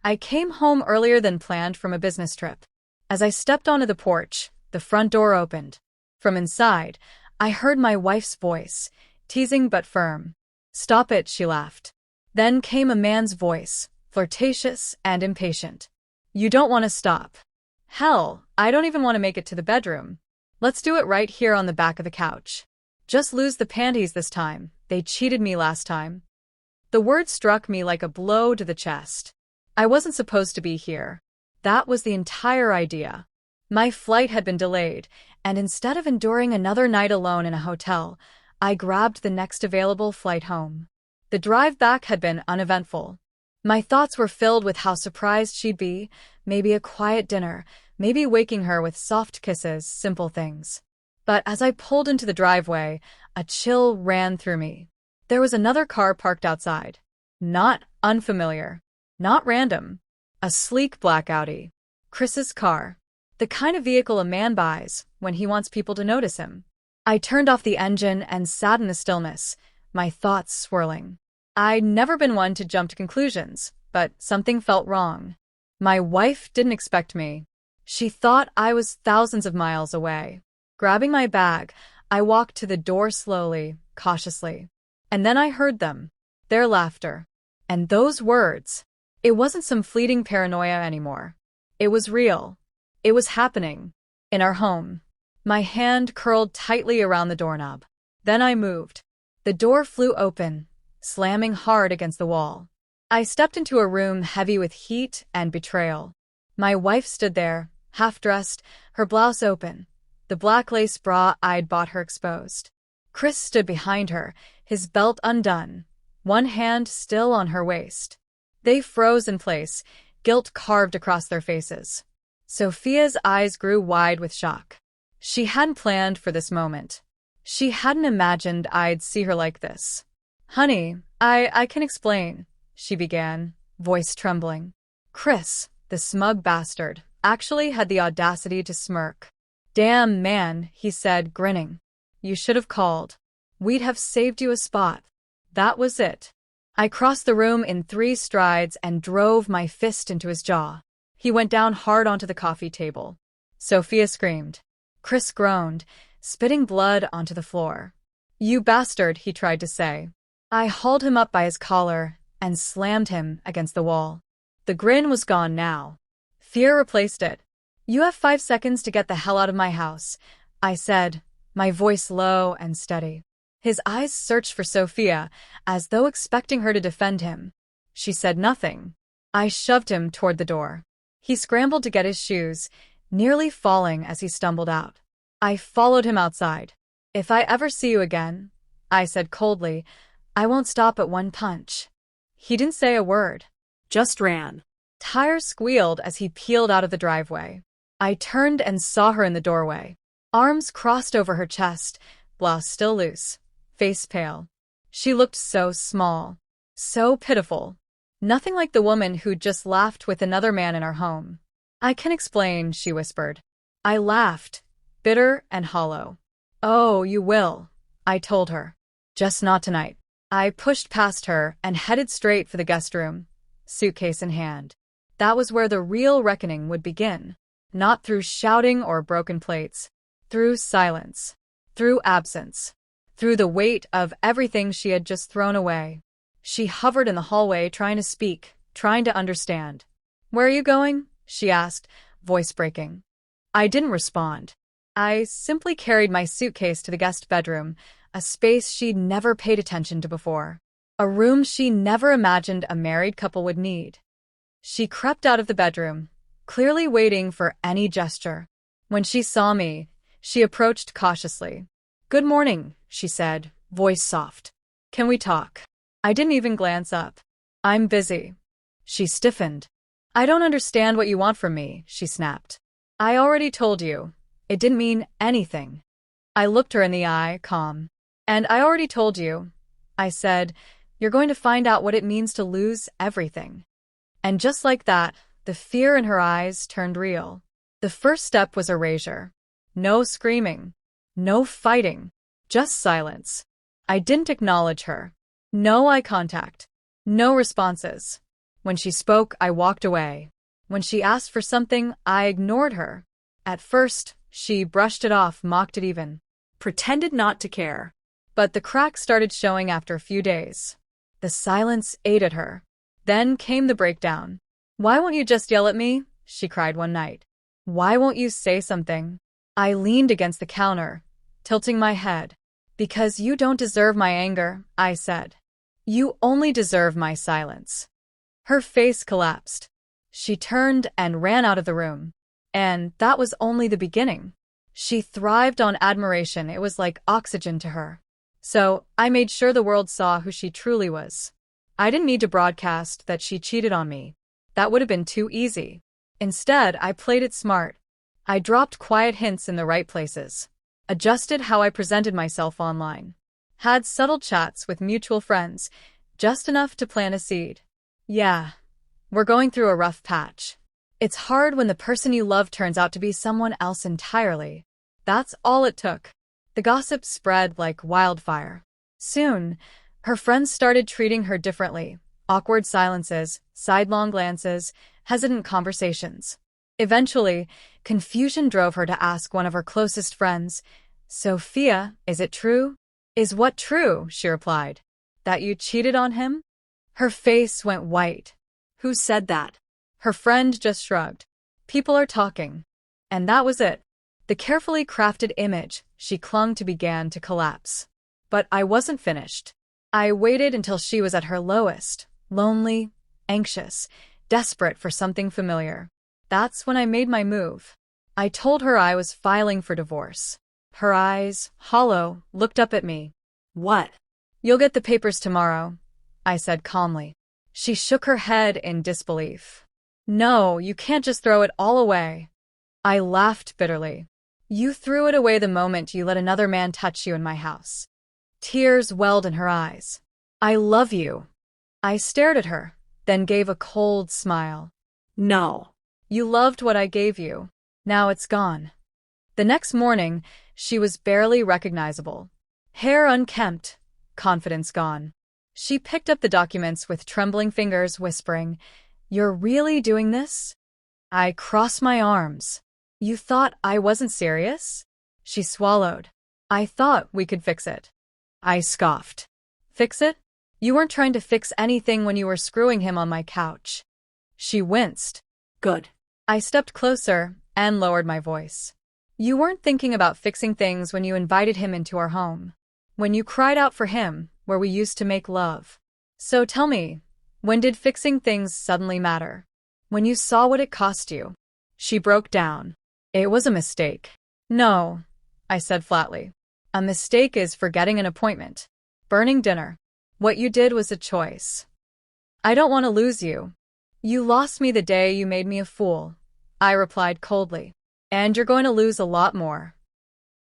I came home earlier than planned from a business trip. As I stepped onto the porch, the front door opened. From inside, I heard my wife's voice, teasing but firm. "Stop it," she laughed. Then came a man's voice, flirtatious and impatient. "You don't want to stop. Hell, I don't even want to make it to the bedroom. Let's do it right here on the back of the couch. Just lose the panties this time. They cheated me last time." The word struck me like a blow to the chest. I wasn't supposed to be here. That was the entire idea. My flight had been delayed, and instead of enduring another night alone in a hotel, I grabbed the next available flight home. The drive back had been uneventful. My thoughts were filled with how surprised she'd be, maybe a quiet dinner, maybe waking her with soft kisses, simple things. But as I pulled into the driveway, a chill ran through me. There was another car parked outside. Not unfamiliar. Not random. A sleek black Audi. Chris's car. The kind of vehicle a man buys when he wants people to notice him. I turned off the engine and sat in the stillness, my thoughts swirling. I'd never been one to jump to conclusions, but something felt wrong. My wife didn't expect me. She thought I was thousands of miles away. Grabbing my bag, I walked to the door slowly, cautiously. And then I heard them. Their laughter. And those words. It wasn't some fleeting paranoia anymore. It was real. It was happening. In our home. My hand curled tightly around the doorknob. Then I moved. The door flew open, slamming hard against the wall. I stepped into a room heavy with heat and betrayal. My wife stood there, half-dressed, her blouse open, the black lace bra I'd bought her exposed. Chris stood behind her, his belt undone, one hand still on her waist. They froze in place, guilt carved across their faces. Sophia's eyes grew wide with shock. She hadn't planned for this moment. She hadn't imagined I'd see her like this. "Honey, I can explain," she began, voice trembling. Chris, the smug bastard, actually had the audacity to smirk. "Damn, man," he said, grinning. "You should have called. We'd have saved you a spot." That was it. I crossed the room in 3 strides and drove my fist into his jaw. He went down hard onto the coffee table. Sophia screamed. Chris groaned, spitting blood onto the floor. "You bastard," he tried to say. I hauled him up by his collar and slammed him against the wall. The grin was gone now. Fear replaced it. "You have 5 seconds to get the hell out of my house," I said, my voice low and steady. His eyes searched for Sophia, as though expecting her to defend him. She said nothing. I shoved him toward the door. He scrambled to get his shoes, nearly falling as he stumbled out. I followed him outside. "If I ever see you again," I said coldly, "I won't stop at one punch." He didn't say a word. Just ran. Tires squealed as he peeled out of the driveway. I turned and saw her in the doorway. Arms crossed over her chest, blouse still loose, face pale. She looked so small, so pitiful. Nothing like the woman who'd just laughed with another man in our home. "I can explain," she whispered. I laughed, bitter and hollow. "Oh, you will," I told her. "Just not tonight." I pushed past her and headed straight for the guest room, suitcase in hand. That was where the real reckoning would begin. Not through shouting or broken plates. Through silence. Through absence. Through the weight of everything she had just thrown away. She hovered in the hallway trying to speak, trying to understand. "Where are you going?" she asked, voice breaking. I didn't respond. I simply carried my suitcase to the guest bedroom, a space she'd never paid attention to before. A room she never imagined a married couple would need. She crept out of the bedroom, clearly waiting for any gesture. When she saw me, she approached cautiously. "Good morning," she said, voice soft. "Can we talk?" I didn't even glance up. "I'm busy." She stiffened. "I don't understand what you want from me," she snapped. "I already told you. It didn't mean anything." I looked her in the eye, calm. "And I already told you," I said, "you're going to find out what it means to lose everything." And just like that, the fear in her eyes turned real. The first step was erasure. No screaming. No fighting. Just silence. I didn't acknowledge her. No eye contact. No responses. When she spoke, I walked away. When she asked for something, I ignored her. At first, she brushed it off, mocked it even, pretended not to care. But the cracks started showing after a few days. The silence ate at her. Then came the breakdown. "Why won't you just yell at me?" she cried one night. "Why won't you say something?" I leaned against the counter, tilting my head. "Because you don't deserve my anger," I said. "You only deserve my silence." Her face collapsed. She turned and ran out of the room. And that was only the beginning. She thrived on admiration. It was like oxygen to her. So I made sure the world saw who she truly was. I didn't need to broadcast that she cheated on me. That would have been too easy. Instead, I played it smart. I dropped quiet hints in the right places, adjusted how I presented myself online, had subtle chats with mutual friends, just enough to plant a seed. Yeah, we're going through a rough patch. It's hard when the person you love turns out to be someone else entirely. That's all it took. The gossip spread like wildfire. Soon, her friends started treating her differently. Awkward silences, sidelong glances, hesitant conversations. Eventually, confusion drove her to ask one of her closest friends, "Sophia, is it true?" "Is what true?" she replied. "That you cheated on him?" Her face went white. "Who said that?" Her friend just shrugged. "People are talking." And that was it. The carefully crafted image she clung to began to collapse. But I wasn't finished. I waited until she was at her lowest, lonely, anxious, desperate for something familiar. That's when I made my move. I told her I was filing for divorce. Her eyes, hollow, looked up at me. "What?" "You'll get the papers tomorrow," I said calmly. She shook her head in disbelief. "No, you can't just throw it all away." I laughed bitterly. "You threw it away the moment you let another man touch you in my house." Tears welled in her eyes. "I love you." I stared at her, then gave a cold smile. "No. You loved what I gave you. Now it's gone." The next morning, she was barely recognizable. Hair unkempt, confidence gone. She picked up the documents with trembling fingers, whispering, "You're really doing this?" I crossed my arms. "You thought I wasn't serious?" She swallowed. "I thought we could fix it." I scoffed. "Fix it? You weren't trying to fix anything when you were screwing him on my couch." She winced. "Good." I stepped closer and lowered my voice. "You weren't thinking about fixing things when you invited him into our home. When you cried out for him, where we used to make love. So tell me, when did fixing things suddenly matter? When you saw what it cost you." She broke down. "It was a mistake." "No," I said flatly. "A mistake is forgetting an appointment. Burning dinner. What you did was a choice. I don't want to lose you." "You lost me the day you made me a fool," I replied coldly. "And you're going to lose a lot more."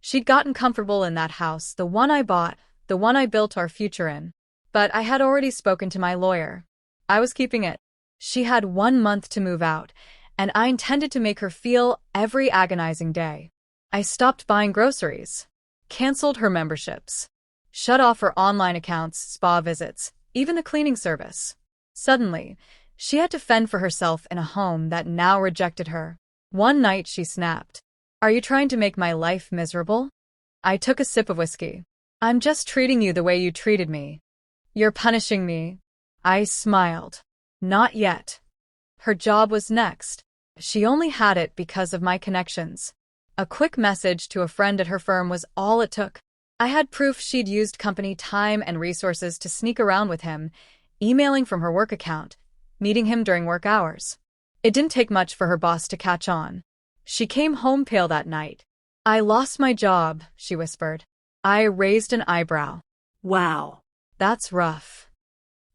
She'd gotten comfortable in that house, the one I bought, the one I built our future in. But I had already spoken to my lawyer. I was keeping it. She had 1 month to move out, and I intended to make her feel every agonizing day. I stopped buying groceries, canceled her memberships, shut off her online accounts, spa visits, even the cleaning service. Suddenly, she had to fend for herself in a home that now rejected her. One night she snapped, "Are you trying to make my life miserable?" I took a sip of whiskey. "I'm just treating you the way you treated me." "You're punishing me." I smiled. "Not yet." Her job was next. She only had it because of my connections. A quick message to a friend at her firm was all it took. I had proof she'd used company time and resources to sneak around with him, emailing from her work account, meeting him during work hours. It didn't take much for her boss to catch on. She came home pale that night. "I lost my job," she whispered. I raised an eyebrow. "Wow, that's rough."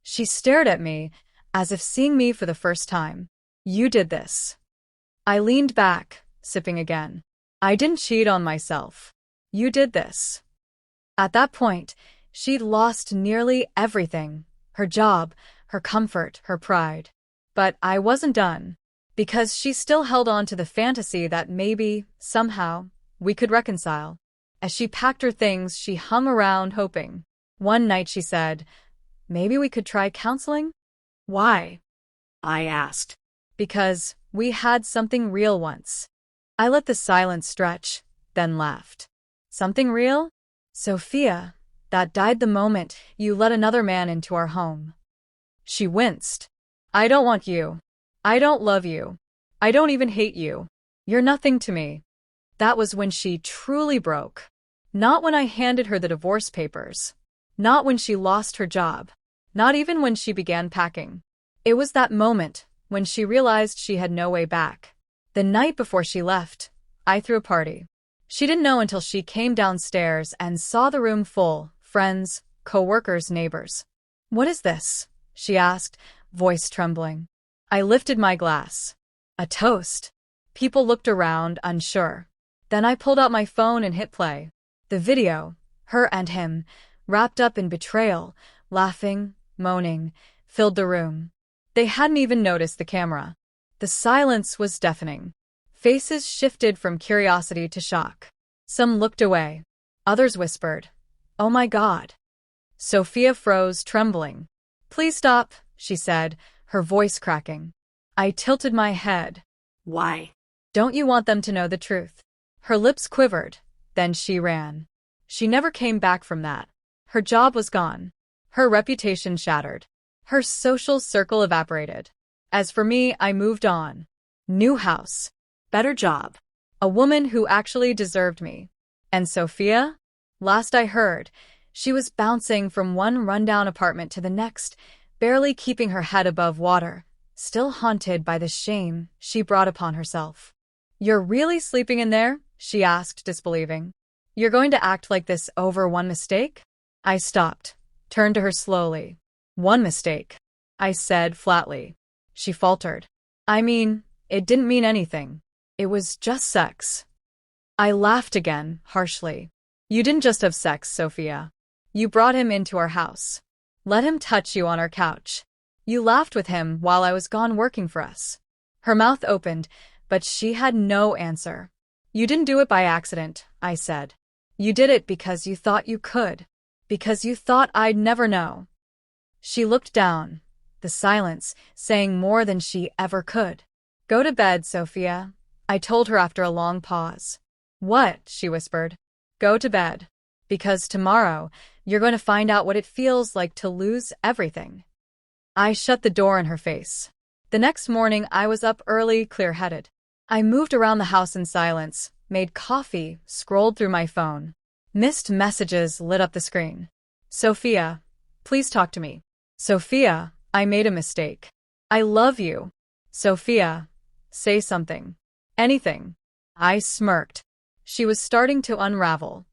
She stared at me, as if seeing me for the first time. "You did this." I leaned back, sipping again. "I didn't cheat on myself. You did this." At that point, she'd lost nearly everything. Her job, her comfort, her pride. But I wasn't done. Because she still held on to the fantasy that maybe, somehow, we could reconcile. As she packed her things, she hung around hoping. One night she said, "Maybe we could try counseling?" "Why?" I asked. Because we had something real once. I let the silence stretch, then laughed. Something real? Sophia, that died the moment you let another man into our home. She winced. I don't want you. I don't love you. I don't even hate you. You're nothing to me. That was when she truly broke. Not when I handed her the divorce papers. Not when she lost her job. Not even when she began packing. It was that moment when she realized she had no way back. The night before she left, I threw a party. She didn't know until she came downstairs and saw the room full, friends, co-workers, neighbors. What is this? She asked, voice trembling. I lifted my glass. A toast. People looked around, unsure. Then I pulled out my phone and hit play. The video, her and him, wrapped up in betrayal, laughing, moaning, filled the room. They hadn't even noticed the camera. The silence was deafening. Faces shifted from curiosity to shock. Some looked away. Others whispered, "Oh my God." Sophia froze, trembling. "Please stop," she said, her voice cracking. I tilted my head. Why? Don't you want them to know the truth? Her lips quivered. Then she ran. She never came back from that. Her job was gone. Her reputation shattered. Her social circle evaporated. As for me, I moved on. New house. Better job. A woman who actually deserved me. And Sophia? Last I heard, she was bouncing from one rundown apartment to the next, barely keeping her head above water, still haunted by the shame she brought upon herself. "You're really sleeping in there?" she asked, disbelieving. "You're going to act like this over one mistake?" I stopped, turned to her slowly. "One mistake," I said flatly. She faltered. "I mean, it didn't mean anything. It was just sex." I laughed again, harshly. "You didn't just have sex, Sophia. You brought him into our house. Let him touch you on our couch. You laughed with him while I was gone working for us." Her mouth opened, but she had no answer. "You didn't do it by accident," I said. "You did it because you thought you could. Because you thought I'd never know." She looked down, the silence saying more than she ever could. "Go to bed, Sophia," I told her after a long pause. "What?" she whispered. "Go to bed. Because tomorrow, you're going to find out what it feels like to lose everything." I shut the door in her face. The next morning, I was up early, clear-headed. I moved around the house in silence, made coffee, scrolled through my phone. Missed messages lit up the screen. "Sophia, please talk to me." "Sophia, I made a mistake." "I love you." "Sophia, say something. Anything." I smirked. She was starting to unravel.